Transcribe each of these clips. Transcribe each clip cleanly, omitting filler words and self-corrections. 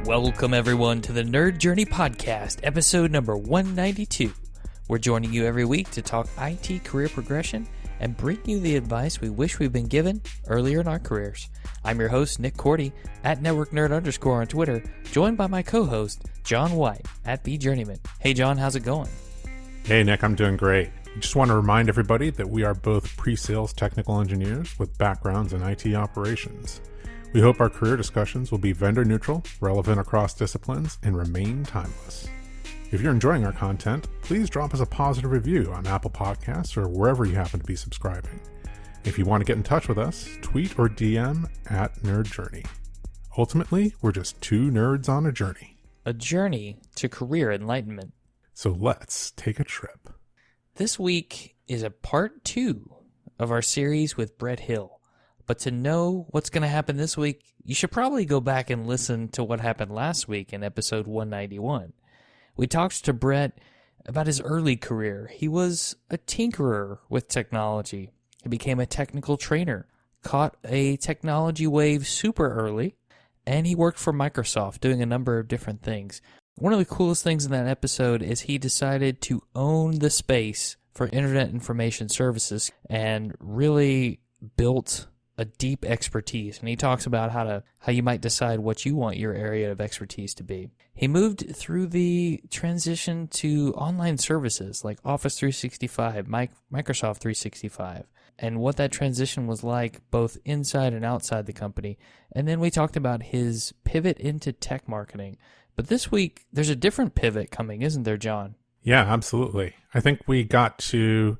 Welcome, everyone, to the Nerd Journey Podcast, episode number 192. We're joining you every week to talk IT career progression and bring you the advice we wish we'd been given earlier in our careers. I'm your host, Nick Cordy, at NetworkNerd_ on Twitter, joined by my co-host, John White, at TheJourneyman. Hey, John, how's it going? Hey, Nick, I'm doing great. I just want to remind everybody that we are both pre-sales technical engineers with backgrounds in IT operations. We hope our career discussions will be vendor neutral, relevant across disciplines, and remain timeless. If you're enjoying our content, please drop us a positive review on Apple Podcasts or wherever you happen to be subscribing. If you want to get in touch with us, tweet or DM at Nerd Journey. Ultimately, we're just two nerds on a journey. A journey to career enlightenment. So let's take a trip. This week is a part 2 of our series with Brett Hill. But to know what's going to happen this week, you should probably go back and listen to what happened last week in episode 191. We talked to Brett about his early career. He was a tinkerer with technology. He became a technical trainer, caught a technology wave super early, and he worked for Microsoft doing a number of different things. One of the coolest things in that episode is he decided to own the space for Internet Information Services and really built a deep expertise, and he talks about how you might decide what you want your area of expertise to be. He moved through the transition to online services like Office 365, Microsoft 365, and what that transition was like both inside and outside the company. And then we talked about his pivot into tech marketing. But this week, there's a different pivot coming, isn't there, John? Yeah, absolutely. I think we got to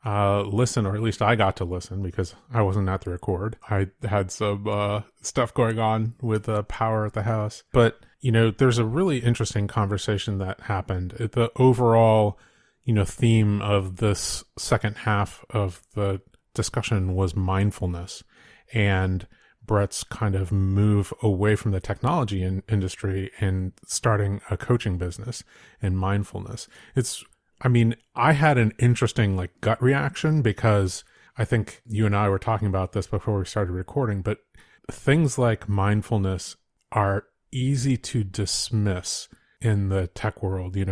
listen, or at least I got to listen because I wasn't at the record. I had some stuff going on with power at the house. But, there's a really interesting conversation that happened. The overall, theme of this second half of the discussion was mindfulness and Brett's kind of move away from the technology industry and starting a coaching business in mindfulness. I had an interesting gut reaction because I think you and I were talking about this before we started recording, but things like mindfulness are easy to dismiss in the tech world, it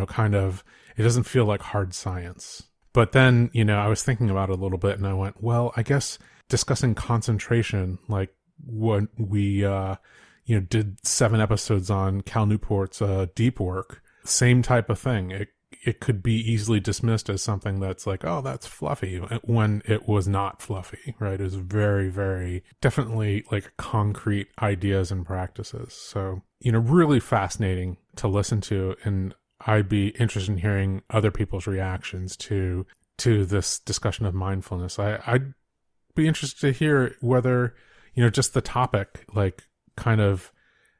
doesn't feel like hard science. But then, I was thinking about it a little bit and I went, well, I guess discussing concentration, like when we, did 7 episodes on Cal Newport's deep work, same type of thing. It could be easily dismissed as something that's like, oh, that's fluffy, when it was not fluffy, right? It was very, very definitely concrete ideas and practices. So, really fascinating to listen to. And I'd be interested in hearing other people's reactions to this discussion of mindfulness. I'd be interested to hear whether, just the topic, kind of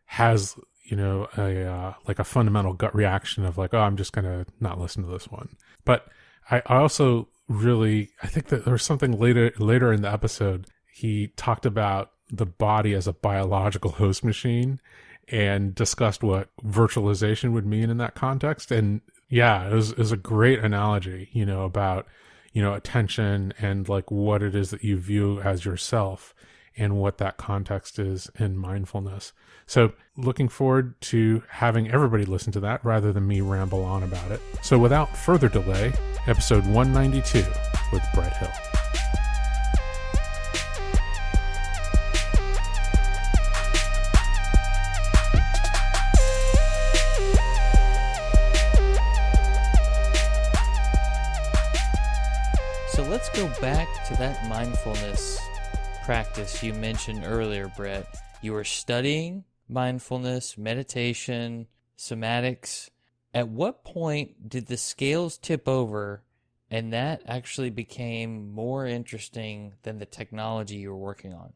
has a fundamental gut reaction of oh, I'm just going to not listen to this one. But I also I think that there was something later in the episode, he talked about the body as a biological host machine and discussed what virtualization would mean in that context. And yeah, it was a great analogy, about, attention and what it is that you view as yourself and what that context is in mindfulness. So looking forward to having everybody listen to that rather than me ramble on about it. So without further delay, episode 192 with Brett Hill. So let's go back to that mindfulness practice you mentioned earlier, Brett. You were studying mindfulness, meditation, somatics. At what point did the scales tip over and that actually became more interesting than the technology you were working on?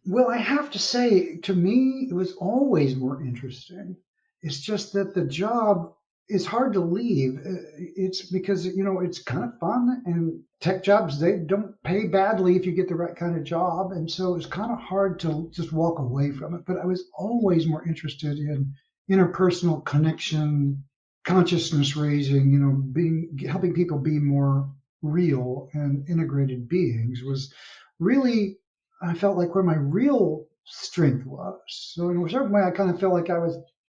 Well, I have to say, to me, it was always more interesting. It's just that the job is hard to leave. It's because, it's kind of fun, and tech jobs, they don't pay badly if you get the right kind of job. And so it's kind of hard to just walk away from it. But I was always more interested in interpersonal connection, consciousness raising, helping people be more real and integrated beings was really, I felt like where my real strength was. So in a certain way, I kind of felt like I was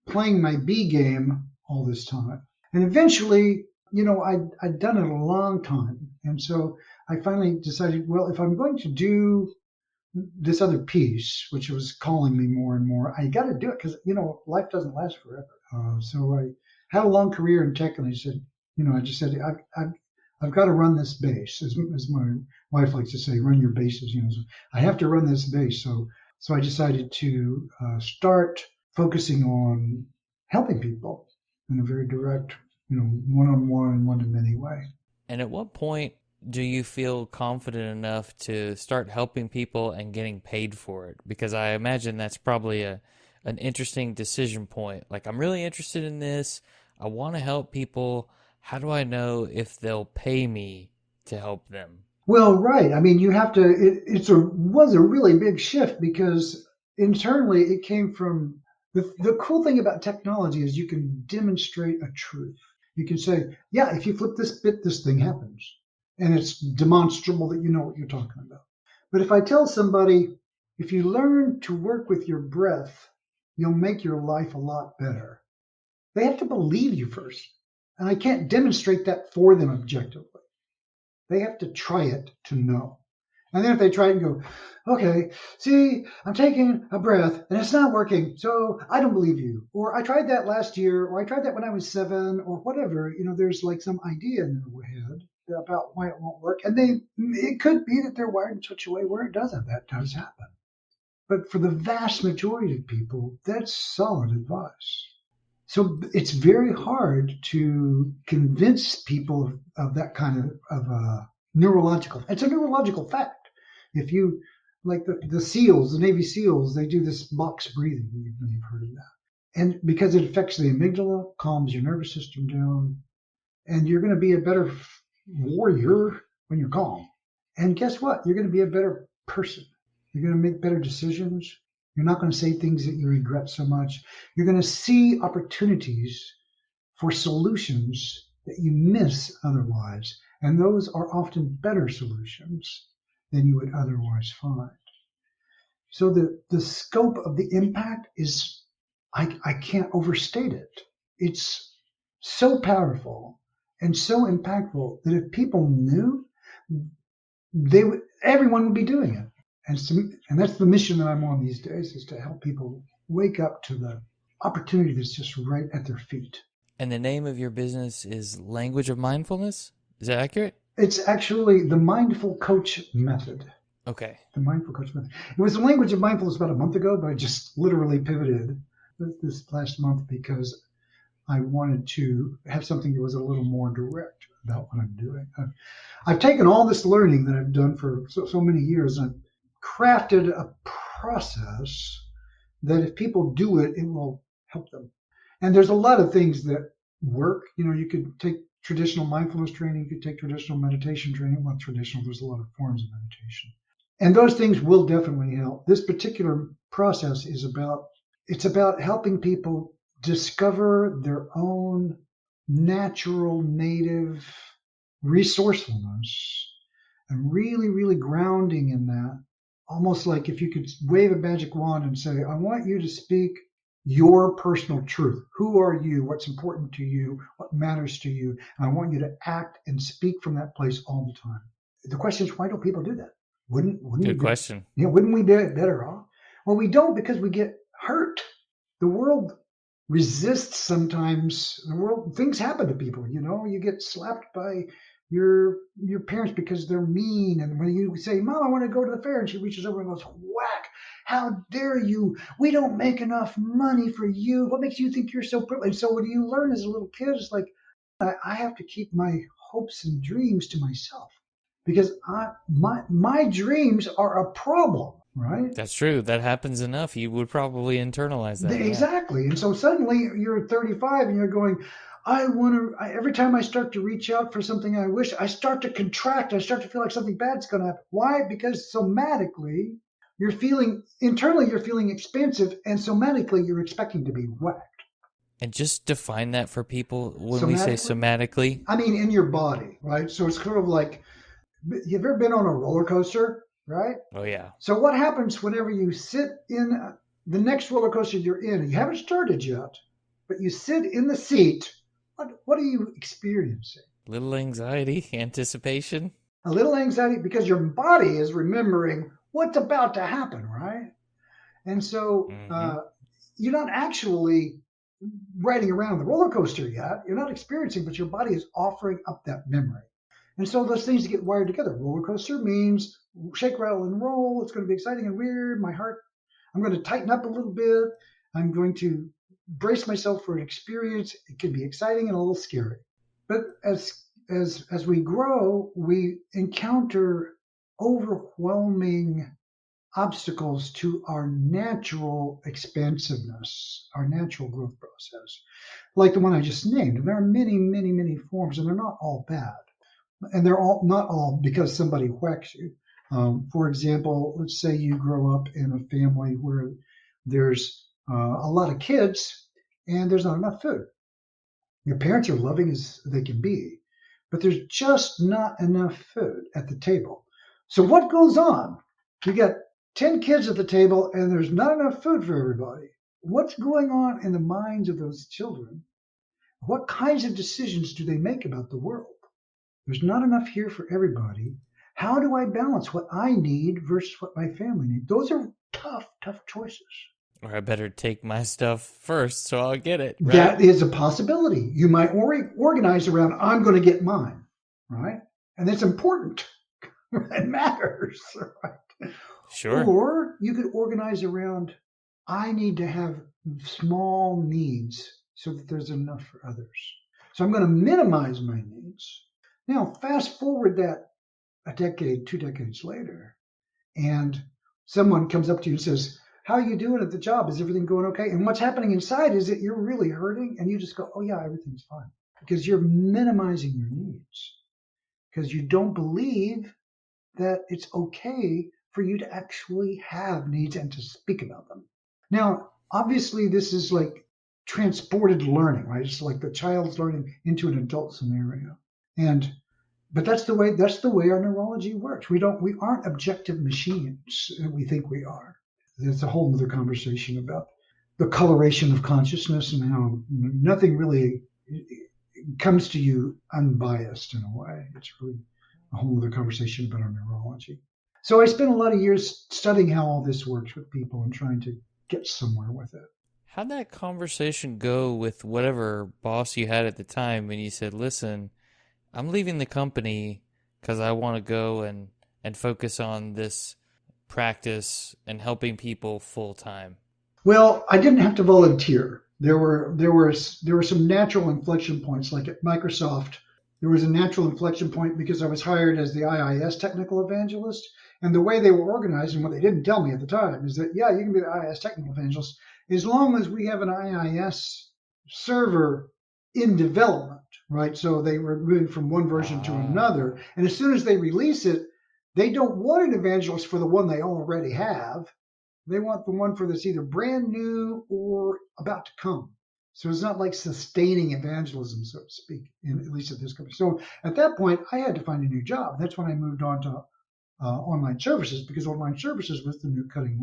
playing my B game all this time. And eventually, I'd done it a long time. And so I finally decided, well, if I'm going to do this other piece, which was calling me more and more, I got to do it because, life doesn't last forever. So I had a long career in tech, and I said, I just said, I've got to run this base, as my wife likes to say, run your bases. So I have to run this base. So I decided to start focusing on helping people in a very direct, one-on-one and one-to-many way. And at what point do you feel confident enough to start helping people and getting paid for it? Because I imagine that's probably an interesting decision point. Like, I'm really interested in this. I want to help people. How do I know if they'll pay me to help them? Well, right. I mean, you have to. Was a really big shift because internally it came from the cool thing about technology is you can demonstrate a truth. You can say, yeah, if you flip this bit, this thing happens, and it's demonstrable that you know what you're talking about. But if I tell somebody, if you learn to work with your breath, you'll make your life a lot better. They have to believe you first, and I can't demonstrate that for them objectively. They have to try it to know. And then if they try it and go, okay, see, I'm taking a breath and it's not working, so I don't believe you. Or I tried that last year, or I tried that when I was 7, or whatever. There's like some idea in their head about why it won't work. And it could be that they're wired in such a way where it doesn't. That does happen. But for the vast majority of people, that's solid advice. So it's very hard to convince people of that kind of neurological. It's a neurological fact. If you like the SEALs, the Navy SEALs, they do this box breathing. You may have heard of that, and because it affects the amygdala, calms your nervous system down, and you're going to be a better warrior when you're calm. And guess what? You're going to be a better person. You're going to make better decisions. You're not going to say things that you regret so much. You're going to see opportunities for solutions that you miss otherwise. And those are often better solutions than you would otherwise find. So the scope of the impact is, I can't overstate it. It's so powerful and so impactful that if people knew, everyone would be doing it. And that's the mission that I'm on these days, is to help people wake up to the opportunity that's just right at their feet. And the name of your business is Language of Mindfulness? Is that accurate? It's actually the Mindful Coach Method. Okay. The Mindful Coach Method. It was the Language of Mindfulness about a month ago, but I just literally pivoted this last month because I wanted to have something that was a little more direct about what I'm doing. I've taken all this learning that I've done for so many years, and I've crafted a process that if people do it, it will help them. And there's a lot of things that work. You could take traditional mindfulness training, you could take traditional meditation training. Well, traditional, there's a lot of forms of meditation. And those things will definitely help. This particular process is about helping people discover their own natural, native resourcefulness and really, really grounding in that. Almost like if you could wave a magic wand and say, I want you to speak your personal truth. Who are you? What's important to you? What matters to you? And I want you to act and speak from that place all the time. The question is, why don't people do that? Wouldn't Good question. Wouldn't we be better off? Well, we don't, because we get hurt. The world resists sometimes. Things happen to people. You get slapped by your parents because they're mean, and when you say, Mom, I want to go to the fair, and she reaches over and goes, whack, how dare you, we don't make enough money for you, what makes you think you're so privileged? So what do you learn as a little kid? It's like, I have to keep my hopes and dreams to myself, because my dreams are a problem, right? That's true. That happens enough. You would probably internalize that. Exactly. Yeah. And so suddenly you're 35 and you're going, every time I start to reach out for something I wish, I start to contract. I start to feel like something bad's going to happen. Why? Because somatically, internally you're feeling expansive, and somatically you're expecting to be whacked. And just define that for people when we say somatically. I mean, in your body, right? So it's kind of like, you've ever been on a roller coaster, right? Oh, yeah. So what happens whenever you sit in the next roller coaster you're in? You haven't started yet. but you sit in the seat. What are you experiencing? Little anxiety, anticipation. A little anxiety because your body is remembering what's about to happen, right? And so Mm-hmm. you're not actually riding around on the roller coaster yet. You're not experiencing, but your body is offering up that memory. And so those things get wired together. Roller coaster means shake, rattle, and roll. It's going to be exciting and weird. My heart, I'm going to tighten up a little bit. I'm going to brace myself for an experience. It can be exciting and a little scary. But as we grow, we encounter overwhelming obstacles to our natural expansiveness, our natural growth process, like the one I just named. And there are many, many, many forms, and they're not all bad. And they're all not all because somebody whacks you. For example, let's say you grow up in a family where there's a lot of kids and there's not enough food. Your parents are loving as they can be, but there's just not enough food at the table. So what goes on? You got 10 kids at the table and there's not enough food for everybody. What's going on in the minds of those children? What kinds of decisions do they make about the world? There's not enough here for everybody. How do I balance what I need versus what my family needs? Those are tough, tough choices. Or I better take my stuff first so I'll get it, right? That is a possibility. You might organize around, I'm going to get mine, right? And it's important. It matters, right? Sure. Or you could organize around, I need to have small needs so that there's enough for others. So I'm going to minimize my needs. Now, fast forward that a decade, 2 decades later, and someone comes up to you and says, how are you doing at the job? Is everything going okay? And what's happening inside is that you're really hurting and you just go, oh yeah, everything's fine. Because you're minimizing your needs. Because you don't believe that it's okay for you to actually have needs and to speak about them. Now, obviously, this is like transported learning, right? It's like the child's learning into an adult scenario. But that's the way our neurology works. We aren't objective machines that we think we are. There's a whole other conversation about the coloration of consciousness and how nothing really comes to you unbiased in a way. It's really a whole other conversation about our neurology. So I spent a lot of years studying how all this works with people and trying to get somewhere with it. How'd that conversation go with whatever boss you had at the time when you said, listen, I'm leaving the company because I want to go and focus on this practice and helping people full time? Well, I didn't have to volunteer. There were some natural inflection points, like at Microsoft. There was a natural inflection point because I was hired as the IIS technical evangelist. And the way they were organized, and what they didn't tell me at the time, is that, yeah, you can be the IIS technical evangelist as long as we have an IIS server in development, right? So they were moving from one version to another. And as soon as they release it, they don't want an evangelist for the one they already have. They want the one for that's either brand new or about to come. So it's not like sustaining evangelism, so to speak, at least at this company. So at that point, I had to find a new job. That's when I moved on to online services, because online services was the new cutting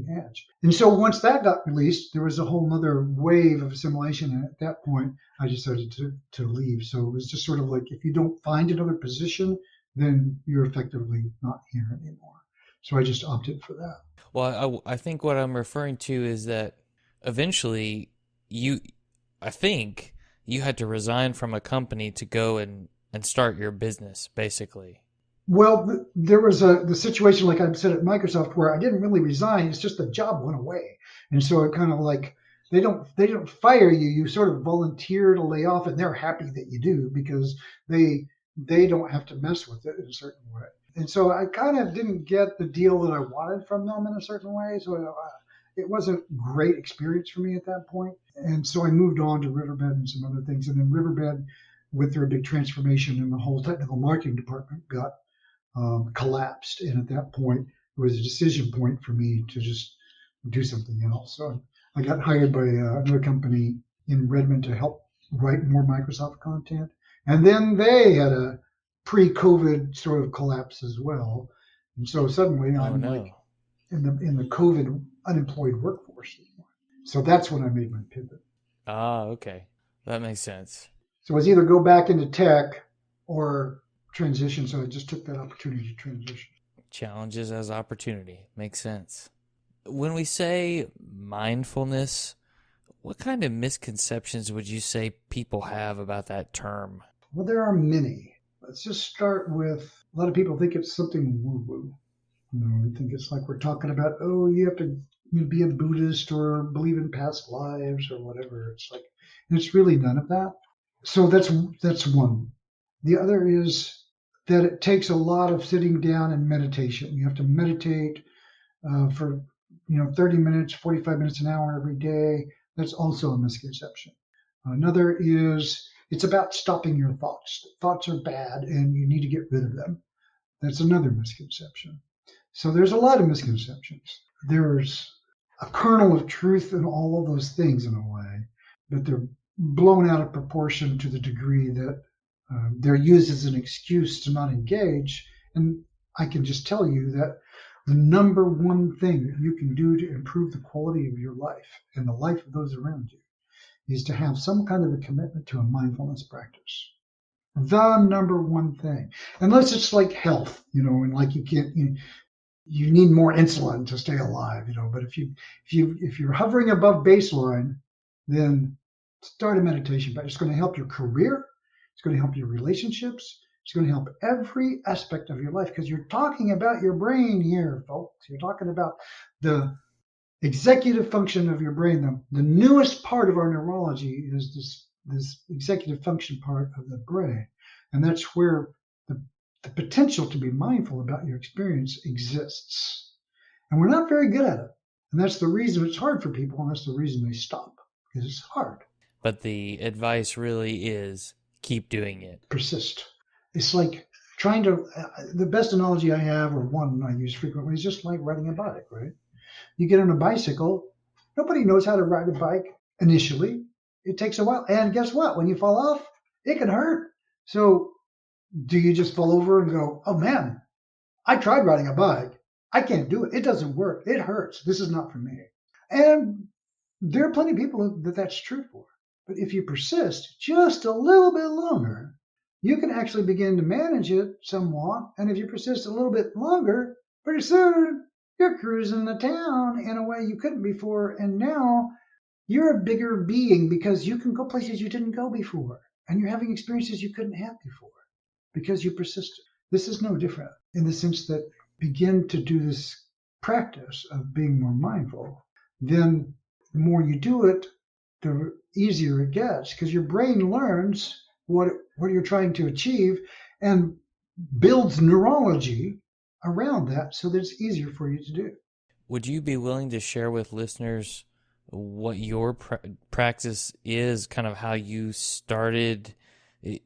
edge. And so once that got released, there was a whole other wave of assimilation. And at that point, I decided to leave. So it was just sort of like, if you don't find another position, then you're effectively not here anymore. So I just opted for that. Well, I think what I'm referring to is that eventually I think you had to resign from a company to go and start your business, basically. Well, there was the situation, like I said, at Microsoft, where I didn't really resign. It's just the job went away. And so it kind of like, they don't fire you. You sort of volunteer to lay off, and they're happy that you do because they don't have to mess with it in a certain way. And so I kind of didn't get the deal that I wanted from them in a certain way. So it wasn't a great experience for me at that point. And so I moved on to Riverbed and some other things. And then Riverbed, with their big transformation in the whole technical marketing department, got collapsed. And at that point, it was a decision point for me to just do something else. So I got hired by another company in Redmond to help write more Microsoft content. And then they had a pre-COVID sort of collapse as well. And so suddenly I'm like in the COVID unemployed workforce. So that's when I made my pivot. Ah, okay. That makes sense. So it's either go back into tech or transition. So I just took that opportunity to transition. Challenges as opportunity. Makes sense. When we say mindfulness, what kind of misconceptions would you say people have about that term? Well, there are many. Let's just start with a lot of people think it's something woo woo. I think it's like we're talking about, oh, you have to be a Buddhist or believe in past lives or whatever. It's like, it's really none of that. So that's one. The other is that it takes a lot of sitting down and meditation. You have to meditate for 30 minutes, 45 minutes, an hour every day. That's also a misconception. Another is it's about stopping your thoughts. Thoughts are bad and you need to get rid of them. That's another misconception. So there's a lot of misconceptions. There's a kernel of truth in all of those things in a way, but they're blown out of proportion to the degree that they're used as an excuse to not engage. And I can just tell you that the number one thing that you can do to improve the quality of your life and the life of those around you is to have some kind of a commitment to a mindfulness practice. The number one thing, unless it's like health, and like you can't, you need more insulin to stay alive, But if you're hovering above baseline, then start a meditation. But it's going to help your career. It's going to help your relationships. It's going to help every aspect of your life because you're talking about your brain here, folks. You're talking about the executive function of your brain. The newest part of our neurology is this executive function part of the brain, and that's where the potential to be mindful about your experience exists. And we're not very good at it. And that's the reason it's hard for people, and that's the reason they stop, because it's hard. But the advice really is keep doing it. Persist. It's like trying to, the best analogy I have, or one I use frequently, is just like riding a bike, right? You get on a bicycle, nobody knows how to ride a bike initially. It takes a while. And guess what? When you fall off, it can hurt. So do you just fall over and go, oh man, I tried riding a bike. I can't do it. It doesn't work. It hurts. This is not for me. And there are plenty of people that that's true for. But if you persist just a little bit longer, you can actually begin to manage it somewhat. And if you persist a little bit longer, pretty soon you're cruising the town in a way you couldn't before. And now you're a bigger being because you can go places you didn't go before. And you're having experiences you couldn't have before because you persisted. This is no different in the sense that begin to do this practice of being more mindful, then the more you do it, the easier it gets because your brain learns what you're trying to achieve and builds neurology around that so that it's easier for you to do. Would you be willing to share with listeners what your practice is, kind of how you started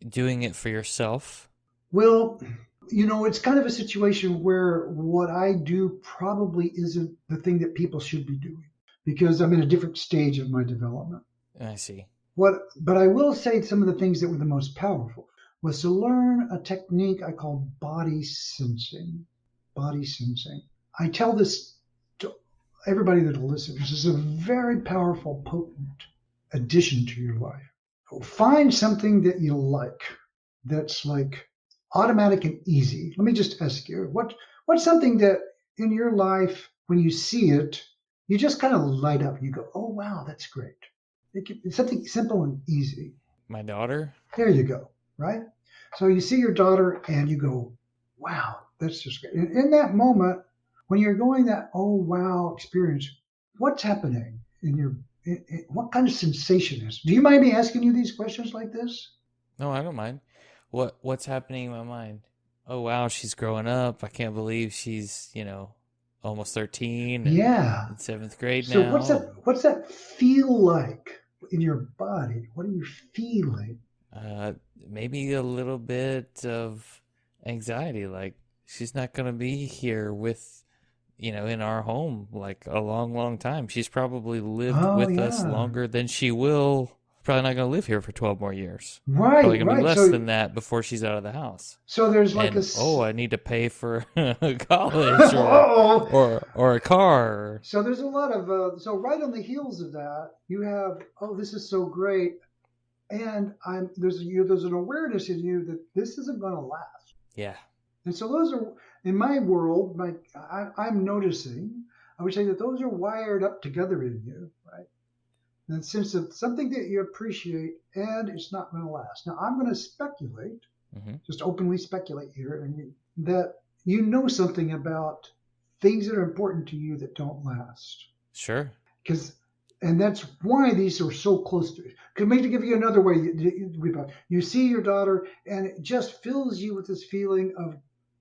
doing it for yourself? Well, it's kind of a situation where what I do probably isn't the thing that people should be doing because I'm in a different stage of my development. I see. But I will say some of the things that were the most powerful was to learn a technique I call body sensing. Body sensing. I tell this to everybody that will listen. This is a very powerful, potent addition to your life. Find something that you like that's like automatic and easy. Let me just ask you, what's something that in your life, when you see it, you just kind of light up. You go, oh, wow, that's great. It's something simple and easy. My daughter? There you go, right? So you see your daughter and you go, wow, that's just great. And in that moment, when you're going that, oh, wow experience, what's happening what kind of sensation is? Do you mind me asking you these questions like this? No, I don't mind. What's happening in my mind? Oh, wow, she's growing up. I can't believe she's, almost 13. Yeah. In 7th grade So now. what's that feel like in your body? What are you feeling? Maybe a little bit of anxiety, like she's not going to be here with, in our home like a long, long time. She's probably lived with us longer than she will probably not going to live here for 12 more years. Right, Probably going to be right. less than that before she's out of the house. So there's like And, a I need to pay for college oh. or a car. So there's a lot of so right on the heels of that, you have, oh, this is so great, and there's an awareness in you that this isn't going to last. Yeah. And so those are, in my world, I'm noticing, I would say that those are wired up together in you, right? And the sense of something that you appreciate and it's not going to last. Now, I'm going to speculate, just openly speculate here, and that you know something about things that are important to you that don't last. Sure. And that's why these are so close to it. Because maybe to give you another way, you see your daughter and it just fills you with this feeling of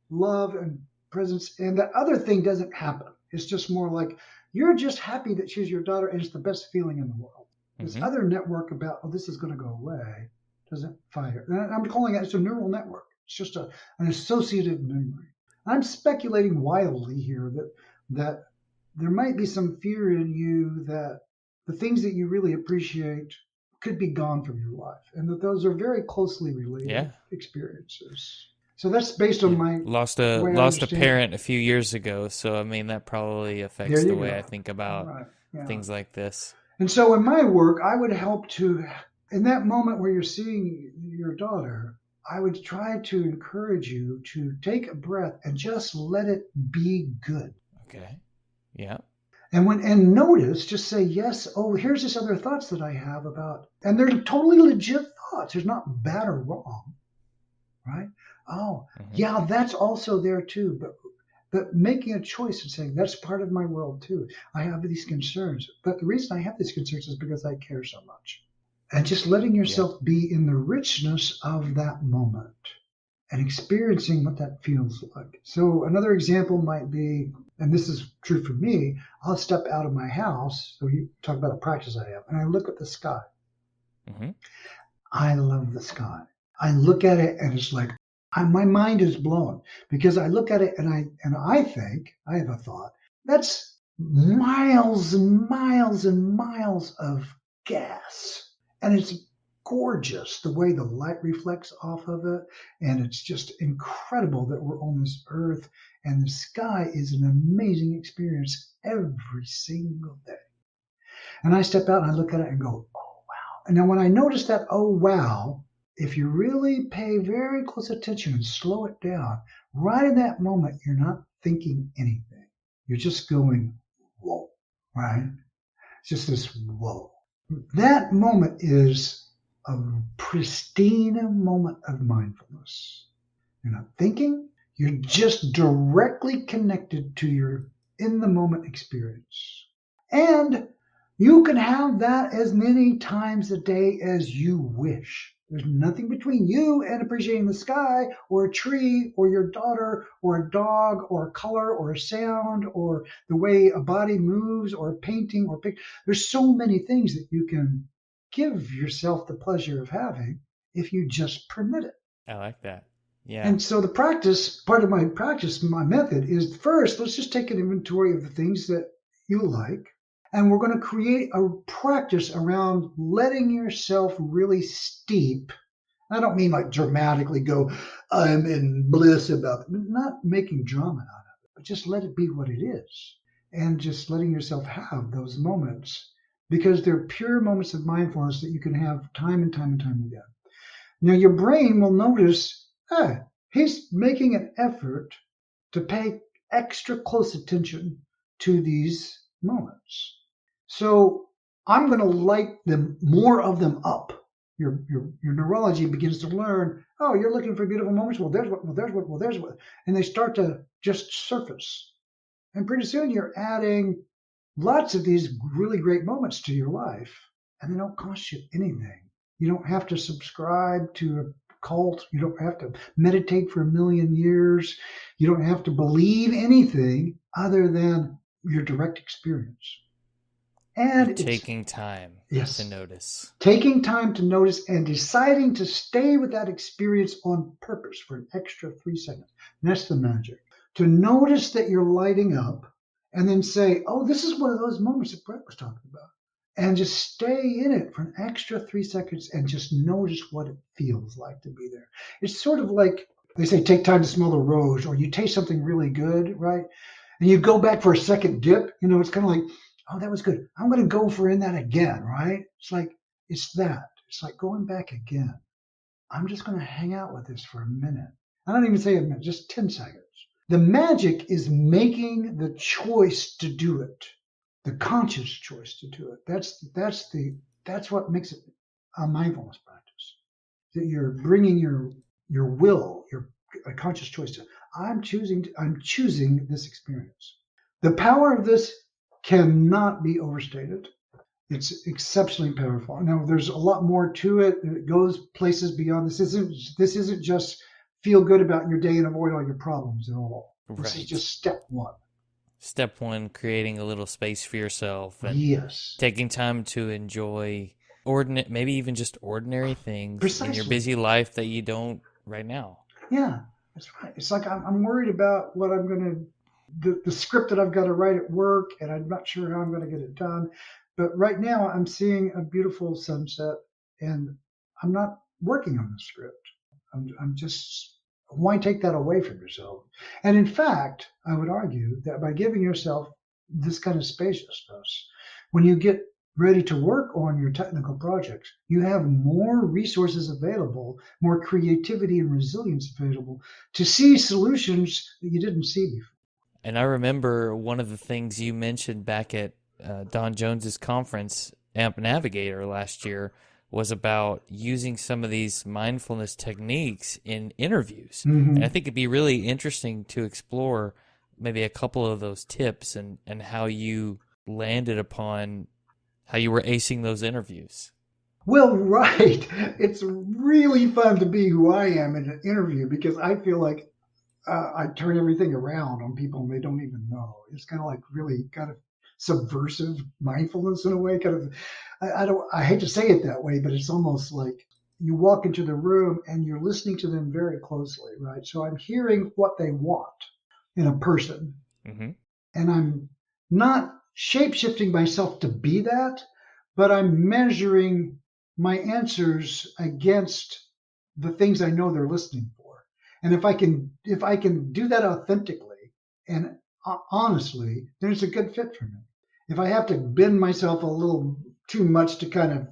love and presence, and that other thing doesn't happen. It's just more like you're just happy that she's your daughter, and it's the best feeling in the world. This other network about, oh, this is going to go away, doesn't fire. And I'm calling it, it's a neural network. It's just an associative memory. I'm speculating wildly here that there might be some fear in you that the things that you really appreciate could be gone from your life, and that those are very closely related experiences. So that's based on my lost a parent a few years ago, so I mean that probably affects the way I think about things like this. And so in my work, I would help to, in that moment where you're seeing your daughter, I would try to encourage you to take a breath and just let it be good. Okay. Yeah. And notice, just say, yes, oh, here's this other thoughts that I have about, and they're totally legit thoughts. There's not bad or wrong, right? Oh, yeah, that's also there too. But making a choice and saying, that's part of my world too. I have these concerns. But the reason I have these concerns is because I care so much. And just letting yourself be in the richness of that moment and experiencing what that feels like. So another example might be, and this is true for me, I'll step out of my house. So you talk about a practice I have, and I look at the sky. I love the sky. I look at it and it's like, my mind is blown because I look at it and I think, I have a thought, that's miles and miles and miles of gas. And it's gorgeous the way the light reflects off of it. And it's just incredible that we're on this earth, and the sky is an amazing experience every single day. And I step out and I look at it and go, oh, wow. And then when I notice that, oh, wow, if you really pay very close attention and slow it down, right in that moment, you're not thinking anything. You're just going, whoa, right? It's just this whoa. That moment is a pristine moment of mindfulness. You're not thinking. You're just directly connected to your in the moment experience. And you can have that as many times a day as you wish. There's nothing between you and appreciating the sky or a tree or your daughter or a dog or a color or a sound or the way a body moves or a painting or picture. There's so many things that you can give yourself the pleasure of having if you just permit it. I like that. Yeah. And so the practice, part of my practice, my method is first, let's just take an inventory of the things that you like. And we're going to create a practice around letting yourself really steep. I don't mean like dramatically go, I'm in bliss about it. Not making drama out of it, but just let it be what it is. And just letting yourself have those moments, because they're pure moments of mindfulness that you can have time and time and time again. Now your brain will notice, he's making an effort to pay extra close attention to these moments. So I'm going to light them, more of them up. Your neurology begins to learn, oh, you're looking for beautiful moments. Well, there's what. And they start to just surface. And pretty soon you're adding lots of these really great moments to your life, and they don't cost you anything. You don't have to subscribe to a cult. You don't have to meditate for 1,000,000 years. You don't have to believe anything other than your direct experience. And taking time to notice. Taking time to notice and deciding to stay with that experience on purpose for an extra 3 seconds. And that's the magic. To notice that you're lighting up and then say, oh, this is one of those moments that Brett was talking about. and just stay in it for an extra 3 seconds and just notice what it feels like to be there. It's sort of like they say, take time to smell the rose, or you taste something really good, right? And you go back for a second dip, it's kind of like, oh, that was good. I'm going to go for in that again, right? It's that. It's like going back again. I'm just going to hang out with this for a minute. I don't even say a minute, just 10 seconds. The magic is making the choice to do it, the conscious choice to do it. That's what makes it a mindfulness practice. That you're bringing your will, your a conscious choice to. I'm choosing this experience. The power of this cannot be overstated. It's exceptionally powerful. Now, there's a lot more to it. It goes places beyond this. This isn't just feel good about your day and avoid all your problems at all. Right. This is just step one. Step one, creating a little space for yourself and Yes. taking time to enjoy maybe even just ordinary things Precisely. in your busy life that you don't right now. Yeah, that's right. It's like I'm worried about what I'm going to, the script that I've got to write at work, and I'm not sure how I'm going to get it done. But right now I'm seeing a beautiful sunset, and I'm not working on the script. I'm just, why take that away from yourself? And in fact, I would argue that by giving yourself this kind of spaciousness, when you get ready to work on your technical projects, you have more resources available, more creativity and resilience available to see solutions that you didn't see before. And I remember one of the things you mentioned back at Don Jones's conference, AMP Navigator, last year, was about using some of these mindfulness techniques in interviews. Mm-hmm. And I think it'd be really interesting to explore maybe a couple of those tips and how you landed upon how you were acing those interviews. Well, right. It's really fun to be who I am in an interview because I feel like I turn everything around on people and they don't even know. It's kind of like really kind of subversive mindfulness in a way. Kind of, I hate to say it that way, but it's almost like you walk into the room and you're listening to them very closely, right? So I'm hearing what they want in a person, Mm-hmm. and I'm not shape-shifting myself to be that, but I'm measuring my answers against the things I know they're listening for. And if I can do that authentically and honestly, then it's a good fit for me. If I have to bend myself a little too much to kind of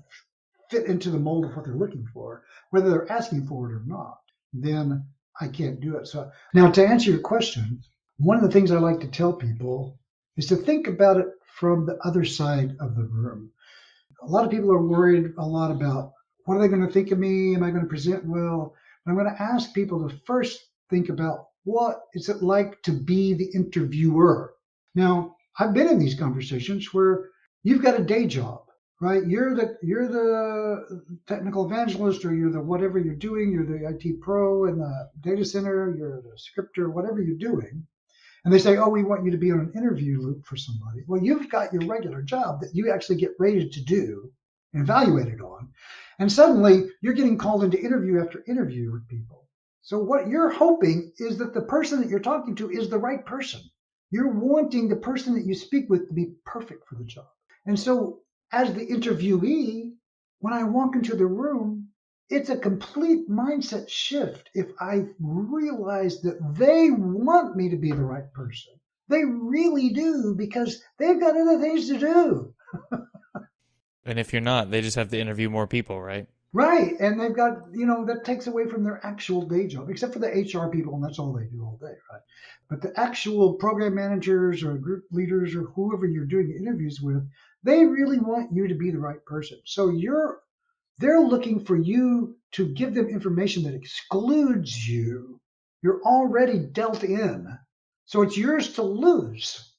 fit into the mold of what they're looking for, whether they're asking for it or not, then I can't do it. So now to answer your question, one of the things I like to tell people is to think about it from the other side of the room. A lot of people are worried a lot about what are they going to think of me? Am I going to present well? But I'm going to ask people to first think about what is it like to be the interviewer. Now, I've been in these conversations where you've got a day job, right? You're the technical evangelist, or you're the whatever you're doing. You're the IT pro in the data center. You're the scripter, whatever you're doing. And they say, oh, we want you to be on an interview loop for somebody. Well, you've got your regular job that you actually get rated to do and evaluated on. And suddenly you're getting called into interview after interview with people. So what you're hoping is that the person that you're talking to is the right person. You're wanting the person that you speak with to be perfect for the job. And so as the interviewee, when I walk into the room, it's a complete mindset shift if I realize that they want me to be the right person. They really do, because they've got other things to do. And if you're not, they just have to interview more people, right? Right. And they've got, that takes away from their actual day job, except for the HR people, and that's all they do all day, right? But the actual program managers or group leaders or whoever you're doing interviews with, they really want you to be the right person. So they're looking for you to give them information that excludes you. You're already dealt in. So it's yours to lose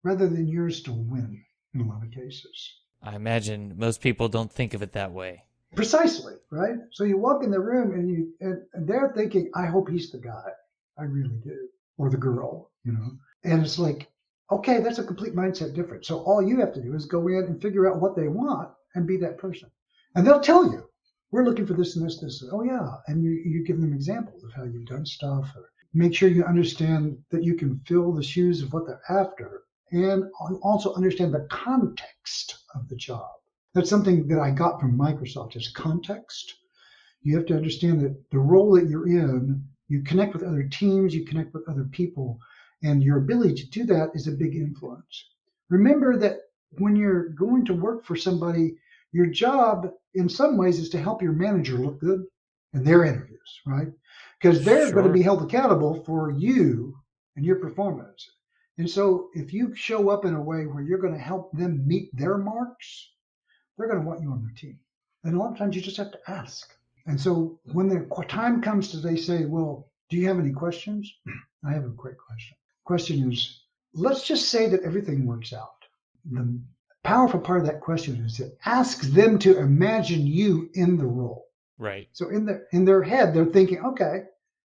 rather than yours to win in a lot of cases. I imagine most people don't think of it that way. Precisely, right? So you walk in the room and they're thinking, I hope he's the guy. I really do. Or the girl, And it's like, okay, that's a complete mindset difference. So all you have to do is go in and figure out what they want and be that person. And they'll tell you, we're looking for this and this, this. Oh, yeah. And you give them examples of how you've done stuff. Or make sure you understand that you can fill the shoes of what they're after. And also understand the context of the job. That's something that I got from Microsoft is context. You have to understand that the role that you're in, you connect with other teams, you connect with other people, and your ability to do that is a big influence. Remember that when you're going to work for somebody, your job in some ways is to help your manager look good in their interviews, right? Because they're going to be Sure. held accountable for you and your performance. And so if you show up in a way where you're going to help them meet their marks, they're going to want you on their team. And a lot of times you just have to ask. And so when the time comes to they say, well, do you have any questions? I have a great question. Question is, let's just say that everything works out. The powerful part of that question is it asks them to imagine you in the role. Right. So in their head, they're thinking, okay,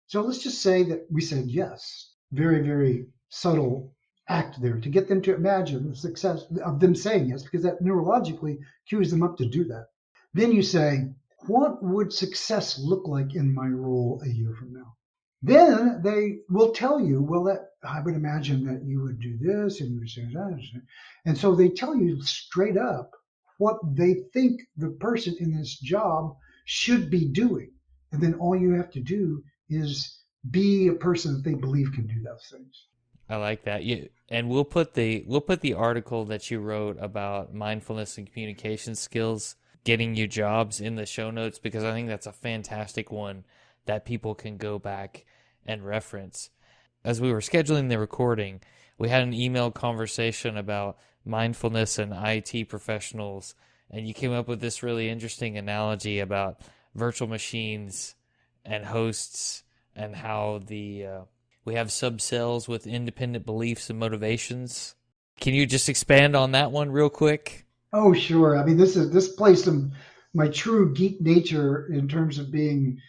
so let's just say that we said yes. Very, very subtle act there to get them to imagine the success of them saying yes, because that neurologically cues them up to do that. Then you say, what would success look like in my role a year from now? Then they will tell you, well, that I would imagine that you would do this and you would say that. And so they tell you straight up what they think the person in this job should be doing. And then all you have to do is be a person that they believe can do those things. I like that. And we'll put the article that you wrote about mindfulness and communication skills getting you jobs in the show notes, because I think that's a fantastic one that people can go back and reference. As we were scheduling the recording, we had an email conversation about mindfulness and IT professionals, and you came up with this really interesting analogy about virtual machines and hosts, and how we have subcells with independent beliefs and motivations. Can you just expand on that one real quick? Oh, sure. I mean, this plays some my true geek nature in terms of being,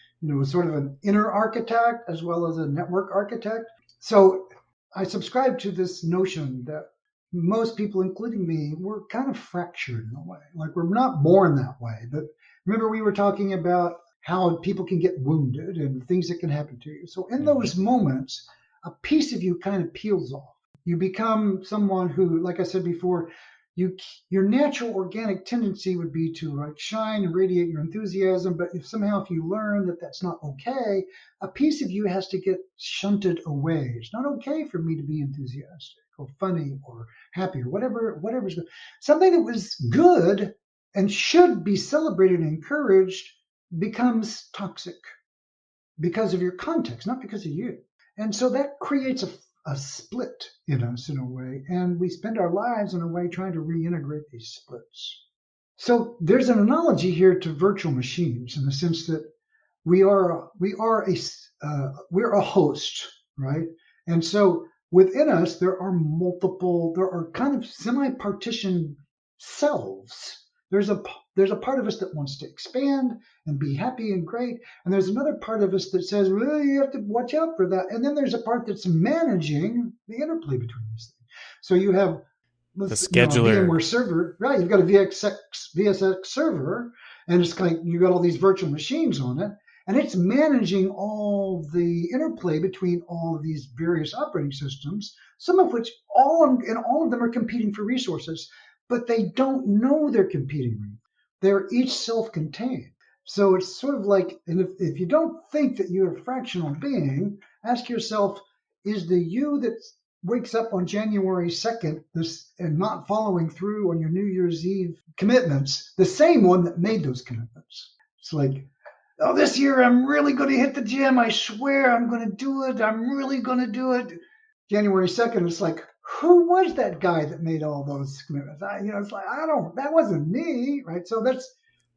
sort of an inner architect as well as a network architect. So I subscribe to this notion that most people, including me, we're kind of fractured in a way. Like we're not born that way. But remember, we were talking about how people can get wounded and things that can happen to you. So in Mm-hmm. those moments, a piece of you kind of peels off. You become someone who, like I said before, your natural organic tendency would be to like shine and radiate your enthusiasm, but if you learn that that's not okay, a piece of you has to get shunted away. It's not okay for me to be enthusiastic or funny or happy or whatever's good. Something that was good and should be celebrated and encouraged becomes toxic because of your context, not because of you. And so that creates a split in us in a way, and we spend our lives in a way trying to reintegrate these splits. So there's an analogy here to virtual machines in the sense that we're a host, right? And so within us there are kind of semi-partitioned selves. There's a part of us that wants to expand and be happy and great, and there's another part of us that says, well, you have to watch out for that. And then there's a part that's managing the interplay between these things. So you have The a scheduler. VMware server, right? You've got a VSX server, and it's like you got all these virtual machines on it, and it's managing all the interplay between all of these various operating systems, some of which all of them are competing for resources, but they don't know they're competing. They're each self-contained. So it's sort of like, and if you don't think that you're a fractional being, ask yourself, is the you that wakes up on January 2nd and not following through on your New Year's Eve commitments the same one that made those commitments? It's like, oh, this year I'm really going to hit the gym. I swear I'm going to do it. I'm really going to do it. January 2nd, it's like, who was that guy that made all those commitments? It's like, that wasn't me, right? So that's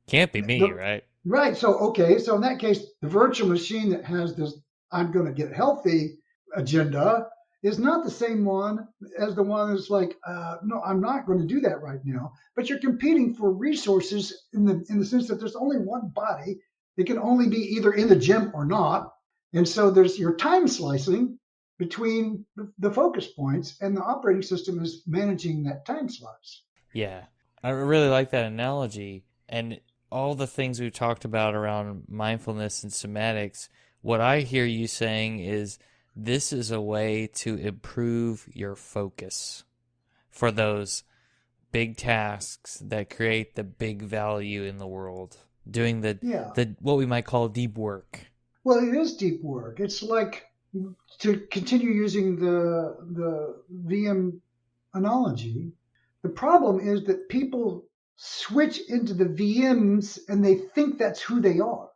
Can't be me, right? right. So, okay. So in that case, the virtual machine that has this, I'm going to get healthy agenda is not the same one as the one that's like, no, I'm not going to do that right now. But you're competing for resources in the sense that there's only one body. It can only be either in the gym or not. And so there's your time slicing between the focus points, and the operating system is managing that time slice. Yeah. I really like that analogy. And all the things we've talked about around mindfulness and somatics, what I hear you saying is this is a way to improve your focus for those big tasks that create the big value in the world, doing Yeah. the what we might call deep work. Well, it is deep work. It's like, to continue using the VM analogy, the problem is that people switch into the VMs and they think that's who they are.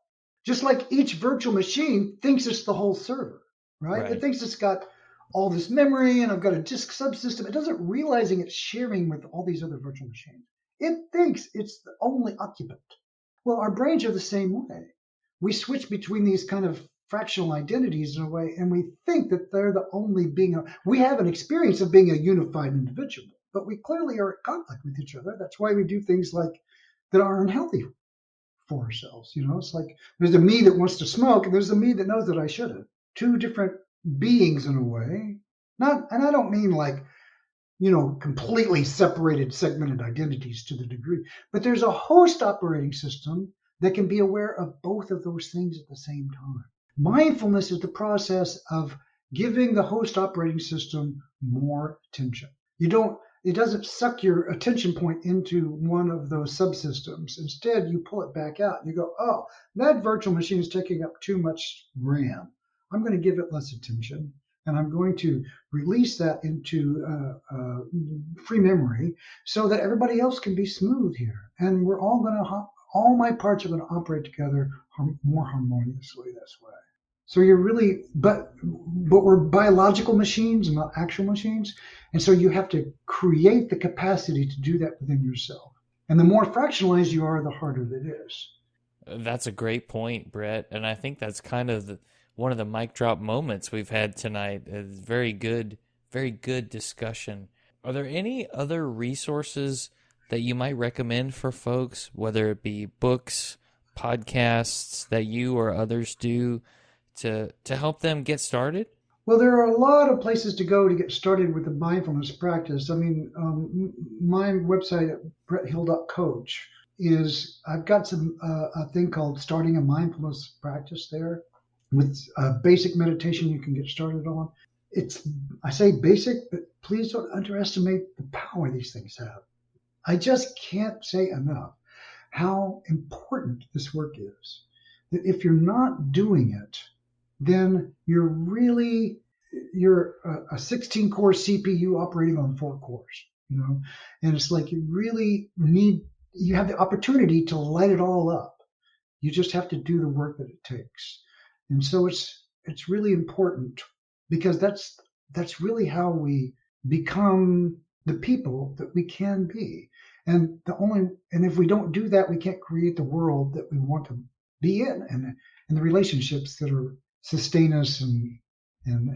Just like each virtual machine thinks it's the whole server, right? It Right. thinks it's got all this memory and I've got a disk subsystem. It doesn't realizing it's sharing with all these other virtual machines. It thinks it's the only occupant. Well, our brains are the same way. We switch between these kind of fractional identities in a way, and we think that they're the only being. We have an experience of being a unified individual, but we clearly are at conflict with each other. That's why we do things like that are unhealthy for ourselves. It's like there's a me that wants to smoke, and there's a me that knows that I shouldn't. Two different beings in a way. Not, and I don't mean like completely separated, segmented identities to the degree. But there's a host operating system that can be aware of both of those things at the same time. Mindfulness is the process of giving the host operating system more attention. It doesn't suck your attention point into one of those subsystems. Instead, you pull it back out. You go, oh, that virtual machine is taking up too much RAM. I'm going to give it less attention. And I'm going to release that into free memory so that everybody else can be smooth here. And we're all going to, all my parts are going to operate together more harmoniously this way. So you're really, but we're biological machines and not actual machines. And so you have to create the capacity to do that within yourself. And the more fractionalized you are, the harder it is. That's a great point, Brett. And I think that's kind of one of the mic drop moments we've had tonight. It's very good discussion. Are there any other resources that you might recommend for folks, whether it be books, podcasts that you or others do to help them get started? Well, there are a lot of places to go to get started with the mindfulness practice. I mean, my website at bretthill.coach I've got a thing called Starting a Mindfulness Practice there with basic meditation you can get started on. I say basic, but please don't underestimate the power these things have. I just can't say enough how important this work is. That if you're not doing it, then you're a 16 core CPU operating on 4 cores, and it's like you have the opportunity to light it all up. You just have to do the work that it takes. And so it's really important because that's really how we become the people that we can be. And if we don't do that, we can't create the world that we want to be in and the relationships that are sustain us and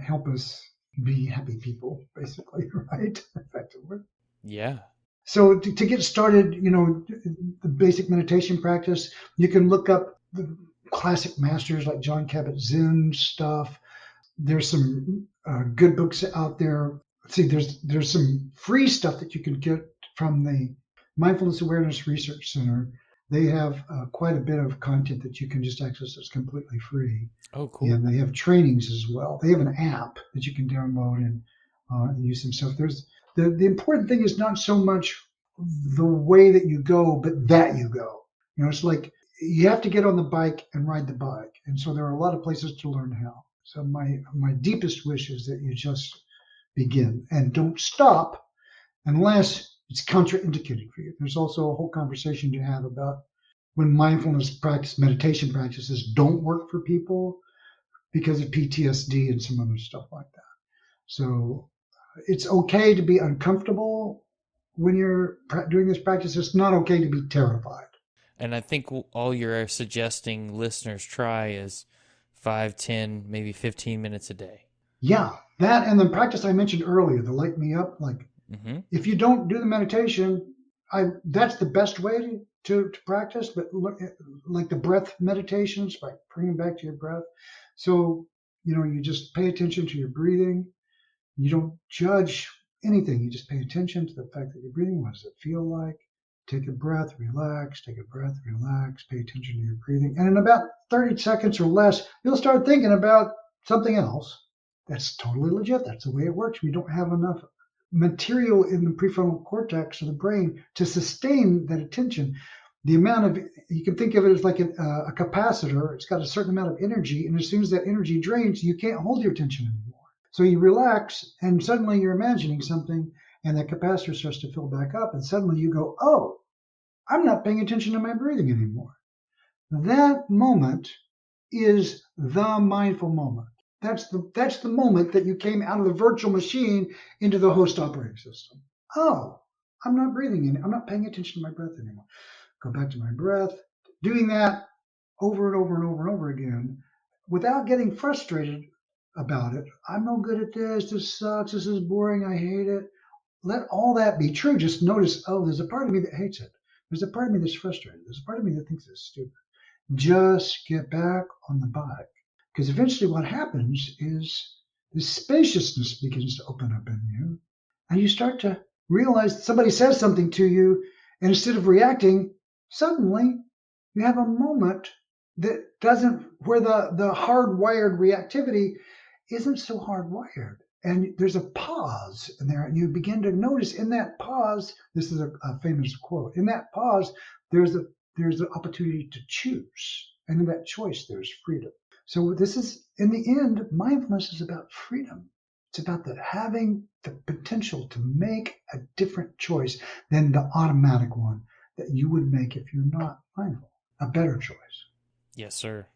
help us be happy people, basically, right? Effectively. Yeah. So to get started, the basic meditation practice, you can look up the classic masters like John Kabat-Zinn stuff. There's some good books out there. See, there's some free stuff that you can get from the Mindfulness Awareness Research Center. They have quite a bit of content that you can just access that's completely free. Oh, cool. And they have trainings as well. They have an app that you can download and use themselves. There's the important thing is not so much the way that you go, but that you go. It's like you have to get on the bike and ride the bike. And so there are a lot of places to learn how. So my deepest wish is that you just begin and don't stop unless it's contraindicated for you. There's also a whole conversation to have about when mindfulness meditation practices don't work for people because of PTSD and some other stuff like that. So it's okay to be uncomfortable when you're doing this practice. It's not okay to be terrified. And I think all you're suggesting listeners try is 5, 10, maybe 15 minutes a day. Yeah, that and the practice I mentioned earlier, the light me up. Like, if you don't do the meditation, that's the best way to practice. But look at, like the breath meditations, by bringing back to your breath. So you just pay attention to your breathing. You don't judge anything. You just pay attention to the fact that you're breathing. What does it feel like? Take a breath, relax. Take a breath, relax. Pay attention to your breathing. And in about 30 seconds or less, you'll start thinking about something else. That's totally legit. That's the way it works. We don't have enough material in the prefrontal cortex of the brain to sustain that attention. The amount of, you can think of it as like a capacitor. It's got a certain amount of energy, and as soon as that energy drains, you can't hold your attention anymore. So you relax, and suddenly you're imagining something, and that capacitor starts to fill back up, and suddenly you go, oh, I'm not paying attention to my breathing anymore. That moment is the mindful moment. That's the moment that you came out of the virtual machine into the host operating system. Oh, I'm not breathing in. I'm not paying attention to my breath anymore. Go back to my breath. Doing that over and over and over and over again without getting frustrated about it. I'm no good at this. This sucks. This is boring. I hate it. Let all that be true. Just notice, oh, there's a part of me that hates it. There's a part of me that's frustrated. There's a part of me that thinks it's stupid. Just get back on the bike. Because eventually what happens is this spaciousness begins to open up in you. And you start to realize somebody says something to you, and instead of reacting, suddenly you have a moment that doesn't, where the hardwired reactivity isn't so hardwired. And there's a pause in there, and you begin to notice in that pause, this is a famous quote, in that pause, there's the opportunity to choose. And in that choice, there's freedom. So this is, in the end, mindfulness is about freedom. It's about having the potential to make a different choice than the automatic one that you would make if you're not mindful. A better choice. Yes, sir.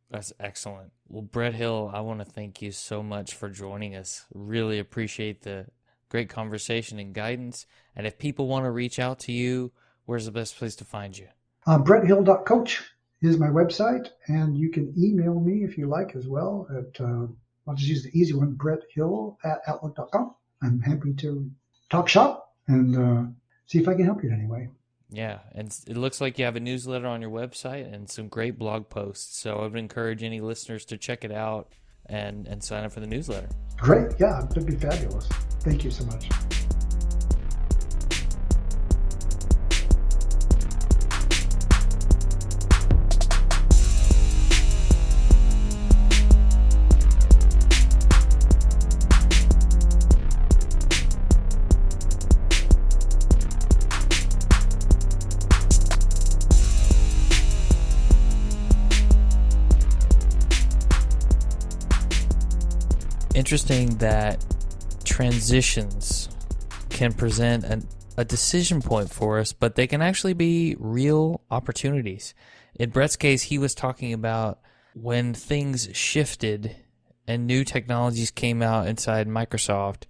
That's excellent. Well, Brett Hill, I want to thank you so much for joining us. Really appreciate the great conversation and guidance. And if people want to reach out to you, where's the best place to find you? BrettHill.coach is my website, and you can email me if you like as well at, I'll just use the easy one, bretthill@outlook.com. I'm happy to talk shop and see if I can help you in any way. Yeah, and it looks like you have a newsletter on your website and some great blog posts. So I would encourage any listeners to check it out and sign up for the newsletter. Great. Yeah, that'd be fabulous. Thank you so much. Interesting that transitions can present a decision point for us, but they can actually be real opportunities. In Brett's case, he was talking about when things shifted and new technologies came out inside Microsoft,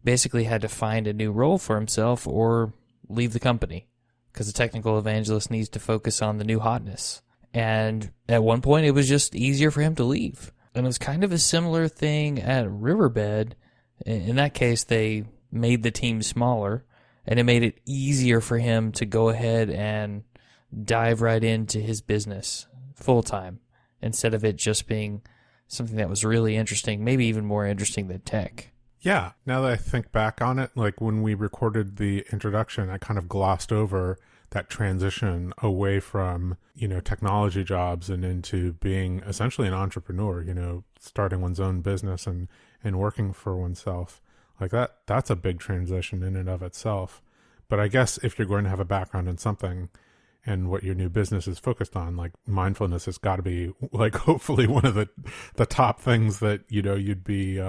basically had to find a new role for himself or leave the company because the technical evangelist needs to focus on the new hotness. And at one point, it was just easier for him to leave. And it was kind of a similar thing at Riverbed. In that case, they made the team smaller, and it made it easier for him to go ahead and dive right into his business full-time, instead of it just being something that was really interesting, maybe even more interesting than tech. Yeah, now that I think back on it, like when we recorded the introduction, I kind of glossed over that transition away from, technology jobs and into being essentially an entrepreneur, starting one's own business and working for oneself. Like that's a big transition in and of itself. But I guess if you're going to have a background in something and what your new business is focused on, like mindfulness has got to be like hopefully one of the top things that, you'd be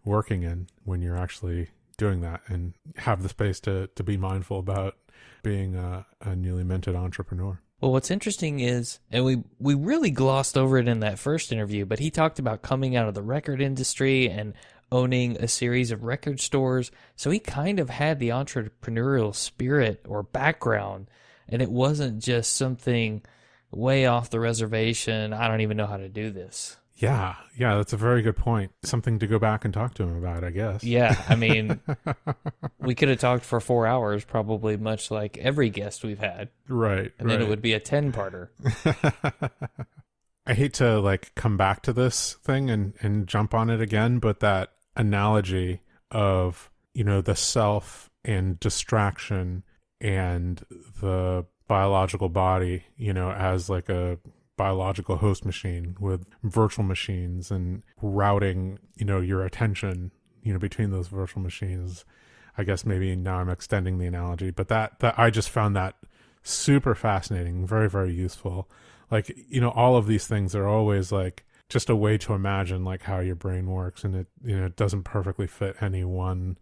working in when you're actually doing that and have the space to be mindful about being a newly minted entrepreneur. Well, what's interesting is, and we really glossed over it in that first interview, but he talked about coming out of the record industry and owning a series of record stores. So he kind of had the entrepreneurial spirit or background, and it wasn't just something way off the reservation. I don't even know how to do this. Yeah, that's a very good point. Something to go back and talk to him about, I guess. Yeah, I mean, we could have talked for 4 hours, probably, much like every guest we've had. Right. And then it would be a 10-parter. I hate to come back to this thing and jump on it again, but that analogy of, the self and distraction and the biological body, as like a biological host machine with virtual machines and routing, your attention, between those virtual machines. I guess maybe now I'm extending the analogy, but that I just found that super fascinating, very, very useful. Like, all of these things are always like just a way to imagine like how your brain works, and it doesn't perfectly fit any one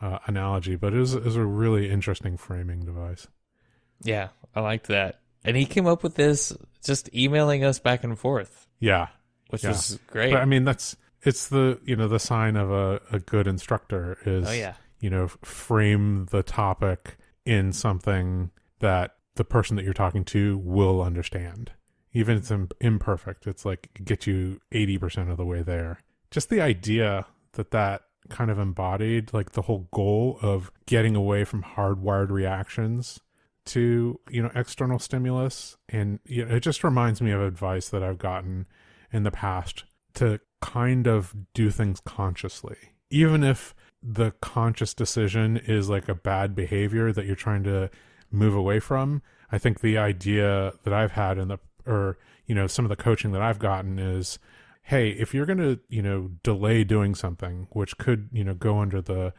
analogy, but it was a really interesting framing device. Yeah, I liked that. And he came up with this just emailing us back and forth. Yeah. Which was great. But I mean, it's the, the sign of a good instructor is, frame the topic in something that the person that you're talking to will understand. Even if it's imperfect, it's like get you 80% of the way there. Just the idea that kind of embodied like the whole goal of getting away from hardwired reactions to, external stimulus. And it just reminds me of advice that I've gotten in the past to kind of do things consciously. Even if the conscious decision is like a bad behavior that you're trying to move away from, I think the idea that I've had some of the coaching that I've gotten is, hey, if you're going to, delay doing something, which could, go under the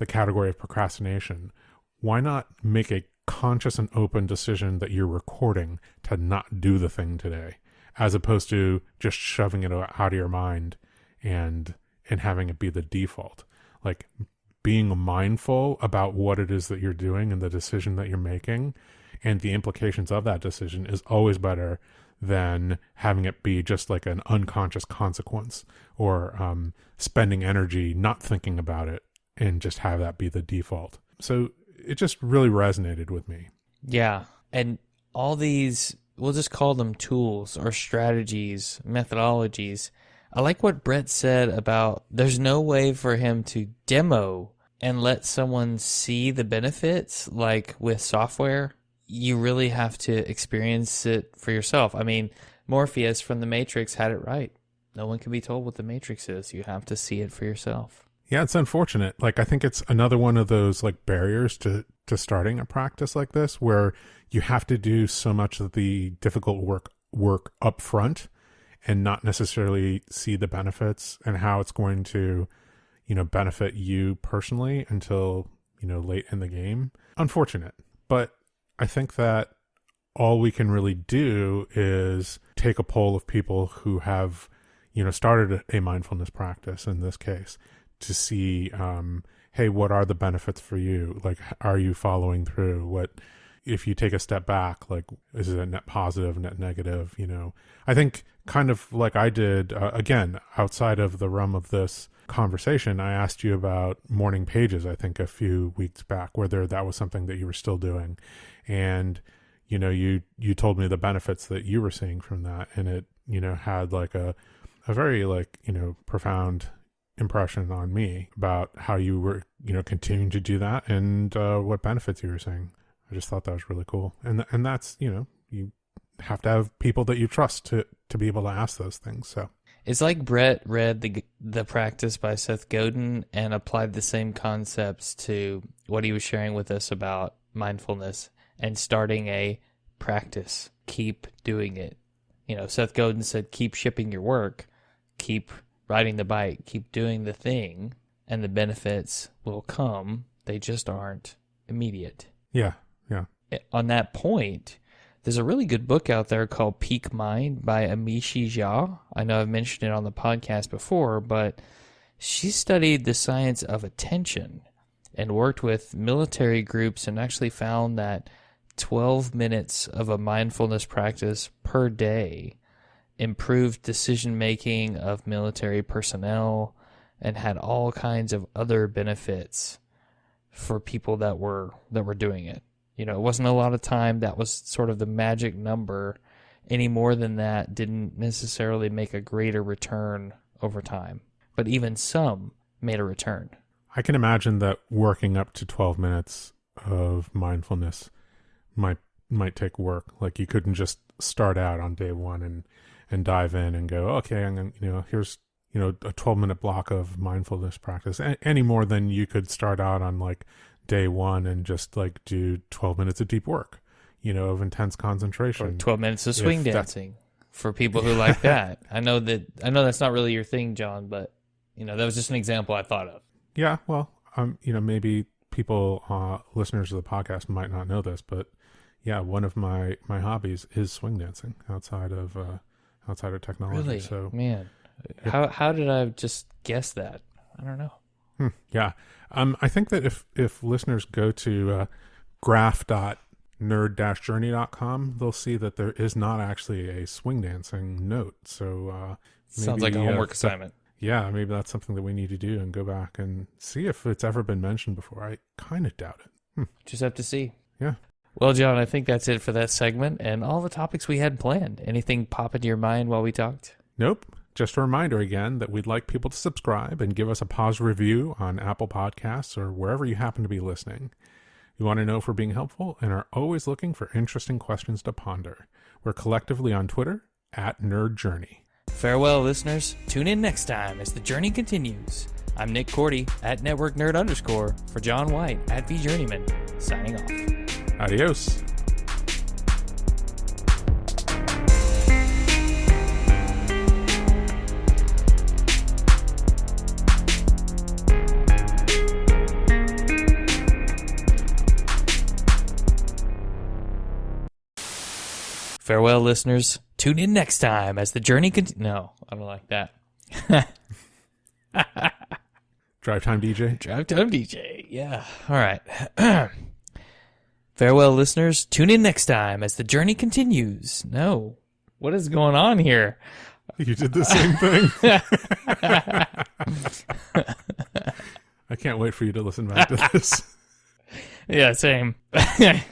category of procrastination, why not make a conscious and open decision that you're recording to not do the thing today, as opposed to just shoving it out of your mind and having it be the default. Like being mindful about what it is that you're doing and the decision that you're making and the implications of that decision is always better than having it be just like an unconscious consequence, or spending energy not thinking about it and just have that be the default. So it just really resonated with me. Yeah. And all these, we'll just call them tools or strategies, methodologies. I like what Brett said about there's no way for him to demo and let someone see the benefits like with software. You really have to experience it for yourself. I mean, Morpheus from The Matrix had it right. No one can be told what The Matrix is. You have to see it for yourself. Yeah, it's unfortunate. Like, I think it's another one of those like barriers to starting a practice like this, where you have to do so much of the difficult work up front and not necessarily see the benefits and how it's going to, benefit you personally until, late in the game. Unfortunate. But I think that all we can really do is take a poll of people who have, started a mindfulness practice in this case to see, hey, what are the benefits for you? Like, are you following through? What, if you take a step back, like, is it a net positive, net negative? I think kind of like I did, again, outside of the realm of this conversation, I asked you about morning pages, I think a few weeks back, whether that was something that you were still doing. And, you told me the benefits that you were seeing from that. And it, had like a very like, profound impression on me about how you were, continuing to do that and what benefits you were seeing. I just thought that was really cool. And that's, you have to have people that you trust to be able to ask those things. So it's like Brett read the Practice by Seth Godin and applied the same concepts to what he was sharing with us about mindfulness and starting a practice. Keep doing it. Seth Godin said, keep shipping your work, keep riding the bike, keep doing the thing, and the benefits will come. They just aren't immediate. Yeah. On that point, there's a really good book out there called Peak Mind by Amishi Jha. I know I've mentioned it on the podcast before, but she studied the science of attention and worked with military groups and actually found that 12 minutes of a mindfulness practice per day improved decision-making of military personnel and had all kinds of other benefits for people that were doing it. It wasn't a lot of time. That was sort of the magic number. Any more than that didn't necessarily make a greater return over time. But even some made a return. I can imagine that working up to 12 minutes of mindfulness might take work. Like you couldn't just start out on day one and dive in and go, okay, I'm gonna, here's, a 12-minute block of mindfulness practice. Any more than you could start out on like day one and just like do 12 minutes of deep work, of intense concentration. Or 12 minutes of swing dancing for people who like that. I know that's not really your thing, John, but that was just an example I thought of. Yeah. Well, maybe people, listeners of the podcast might not know this, but yeah, one of my hobbies is swing dancing outside of technology. Really? So, Man, yeah. how did I just guess that? I don't know. Yeah. I think that if listeners go to graph.nerd-journey.com, they'll see that there is not actually a swing dancing note. So Sounds like a homework assignment. Yeah, maybe that's something that we need to do and go back and see if it's ever been mentioned before. I kind of doubt it. Just have to see. Yeah. Well, John, I think that's it for that segment and all the topics we had planned. Anything pop into your mind while we talked? Nope. Just a reminder again that we'd like people to subscribe and give us a positive review on Apple Podcasts or wherever you happen to be listening. You want to know if we're being helpful and are always looking for interesting questions to ponder. We're collectively on Twitter @NerdJourney. Farewell, listeners. Tune in next time as the journey continues. I'm Nick Cordy @NetworkNerd_ for John White @VJourneyman, signing off. Adios. Farewell, listeners. Tune in next time as the journey No, I don't like that. Drive Time DJ. Drive Time DJ. Yeah. All right. Farewell, listeners. Tune in next time as the journey continues. No. What is going on here? You did the same thing. I can't wait for you to listen back to this. Yeah, same. I'm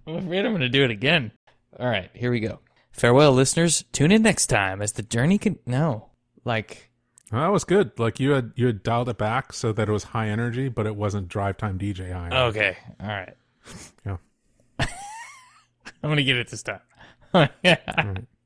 afraid I'm going to do it again. All right, here we go. Farewell, listeners. Tune in next time as the journey No. Like... Well, that was good. Like you had dialed it back so that it was high energy, but it wasn't Drive Time DJ high energy. Okay. All right. Yeah. I'm going to get it this time. All right.